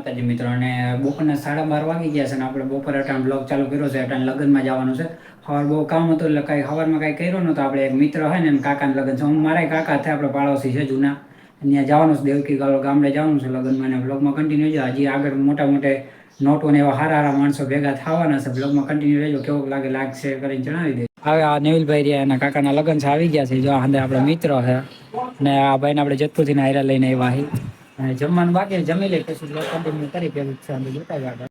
માતાજી મિત્રો. અને બપોરના 12:30 વાગી ગયા છે ને આપણે બપોરે અટાણ બ્લોગ ચાલુ કર્યો છે. અટાણ લગ્નમાં જવાનું છે. સવાર બહુ કામ હતું એટલે કાંઈ સવારમાં કાંઈ કર્યો નહોતો. આપણે એક મિત્ર હોય ને કાકાના લગ્ન છે. હું મારા કાકા થાય, આપણે પાડોશી છે જૂના. ત્યાં જવાનું છે, દેવકી ગામડે જવાનું છે લગ્નમાં. અને બ્લોગમાં કન્ટિન્યુ રહેજો. હજી આગળ મોટા નોટો ને એવા સારા માણસો ભેગા થવાના છે. બ્લોગમાં કન્ટિન્યુ રહેજો. કેવું લાગે લાઈક શેર કરીને જણાવી દે. હવે આ નેવિલભાઈ રહ્યા એના કાકાના લગ્ન છે, આવી ગયા છે. જો અંદર આપણા મિત્ર છે અને આ ભાઈને આપણે જેતપુરથી હાયરા લઈને આવ્યા. અને જમવાનું બાકી જમી લે પછી કન્ટિન્યુ કરી પેલું છે અમે જોતા ગયા.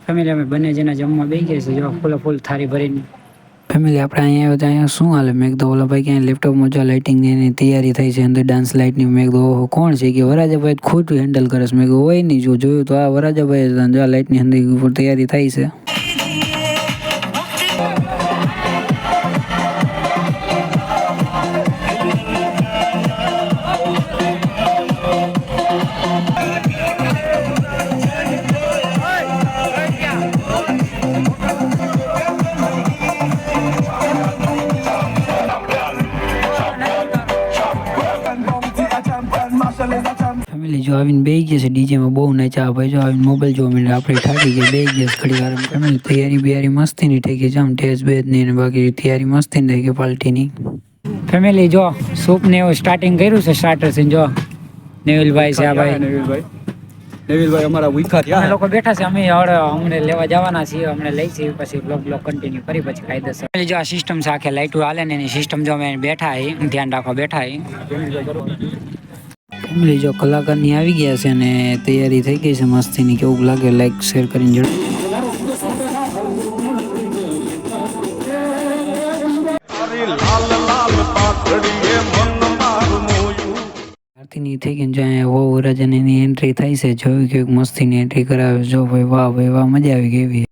ફેમિલી અમે બંને જેના જમવા બેસી ગયા છે. જો ફૂલ થારી ભરીને ફેમિલી આપણે અહીંયા આવ્યા. અહીંયા શું હાલે? મેં કીધું ઓલા ભાઈ ક્યાંય લેપટોપમાં જો લાઇટિંગની એની તૈયારી થઈ છે, અંદર ડાન્સ લાઇટની. મેં કીધું ઓહો કોણ છે કે વરાજાભાઈ ખોટું હેન્ડલ કરે છે. મેં કીધું હોય નહીં, જો જોયું તો આ વરાજાભાઈ જો લાઇટની અંદર તૈયારી થઈ છે. ફેમિલી જો આવીને બેસી ગયા છે. ડીજેમાં બહુ નાચ્યા ભાઈ. જો આવીને મોબાઈલ જોવા મળે. આપણે ઠાકી ગયા બેસી ગયા ઘડી વાર. ફેમિલી તૈયારી બિયારી મસ્તીની થઈ ગઈ છે. આમ ટેસ્ટ બેજ નહીં, બાકી તૈયારી મસ્તીની થઈ ગઈ પાર્ટીની. ફેમિલી જો સૂપ ને એવું સ્ટાર્ટિંગ કર્યું છે. સ્ટાર્ટર છે જો નેવિલભાઈ છે. આ ભાઈ નેવિલભાઈ અમારા વિખા થયા. લોકો બેઠા છે. અમે હમણાં લેવા જવાના છીએ. હમણાં લઈ છીએ પછી બ્લોગ કન્ટિન્યુ કરી પછી કાયદેસર. જો આ સિસ્ટમ છે આખે લાઇટો હાલે ને એની સિસ્ટમ જો અમે બેઠા ધ્યાન રાખવા બેઠા. ફેમિલી જો કલાકારની આવી ગયા છે અને તૈયારી થઈ ગઈ છે મસ્તીની. કેવું લાગે લાઈક શેર કરીને જણાવો. આરતીની થઈ ગઈ. જો અહીંયા વહુ વરાજાની એન્ટ્રી થાય છે. જોયું કે મસ્તીની એન્ટ્રી કરાવે. જો ભાઈ વાહ ભાઈ વાહ, મજા આવી ગઈ.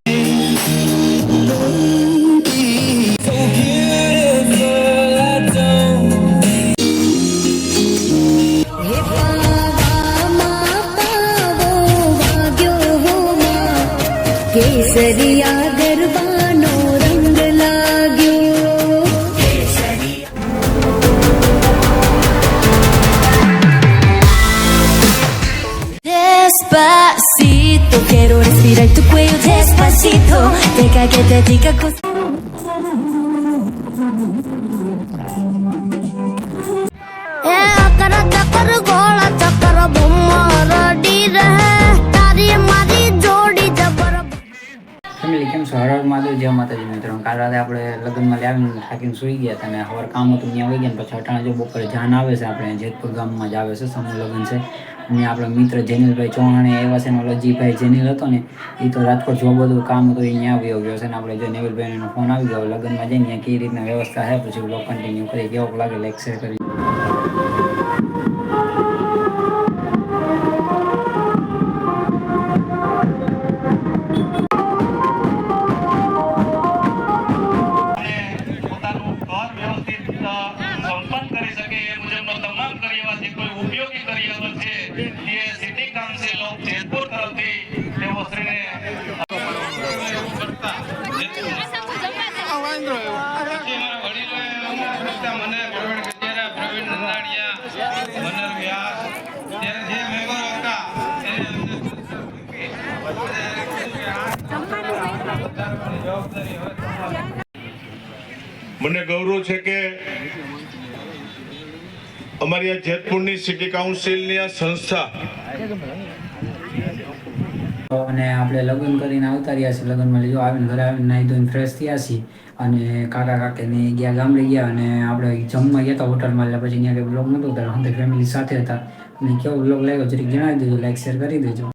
કેસરિયા ગરબાનો રંગ લાગ્યો. Despacito, quiero respirar tu cuello despacito. Deja que te diga cosas. અકર ચકર ગોળ ચકર બમ્મા રડી રહે. તારી મારી જોડી જબર. ફેમિલી કેમ છો? હર મહાદેવ, જય માતાજી મિત્રો. કાલ રાતે આપણે લગ્નમાં આવીને થાકીને સુઈ ગયા હતા અને સવાર કામ હતું ત્યાં આવી ગયા. પછી અટાણે જો બપોરે જાન આવે છે. આપણે જેતપુર ગામમાં જ આવે છે, સમૂહ લગ્ન છે. અને આપણા મિત્ર જેનિલભાઈ ચૌહાણ એવા છે ને, ઓલો જીભાઈ જેનિલ હતો ને, એ તો રાજકોટ જો બધું કામ હતું એ ત્યાં આવી ગયો છે ને. આપણે જો નેવિલભાઈનો ફોન આવી ગયો. લગ્નમાં જઈને ત્યાં કઈ રીતના વ્યવસ્થા છે પછી બ્લોગ કન્ટિન્યુ કરી. કેવો લાગે લાઈક શેર કરી. મને ગૌરવ છે કે અમારી આ જેતપુરની સિટી કાઉન્સિલની આ સંસ્થા અને આપણે લગ્ન કરીને આવતા રહ્યા છીએ. લગ્નમાં જો આવીને ઘરે આવીને નાહી ધોઈને ફ્રેશ થયા છીએ. અને કાકા કાકીને ગયા ગામડે ગયા અને આપણે જમવા ગયા હતા હોટલમાં. એટલે પછી ત્યાં કંઈ બ્લોગ નહોતો ઉતાર્યો. ફેમિલી સાથે હતા. અને કેવો બ્લોગ લાગ્યો જરીક જણાવી દેજો, લાઈક શેર કરી દેજો.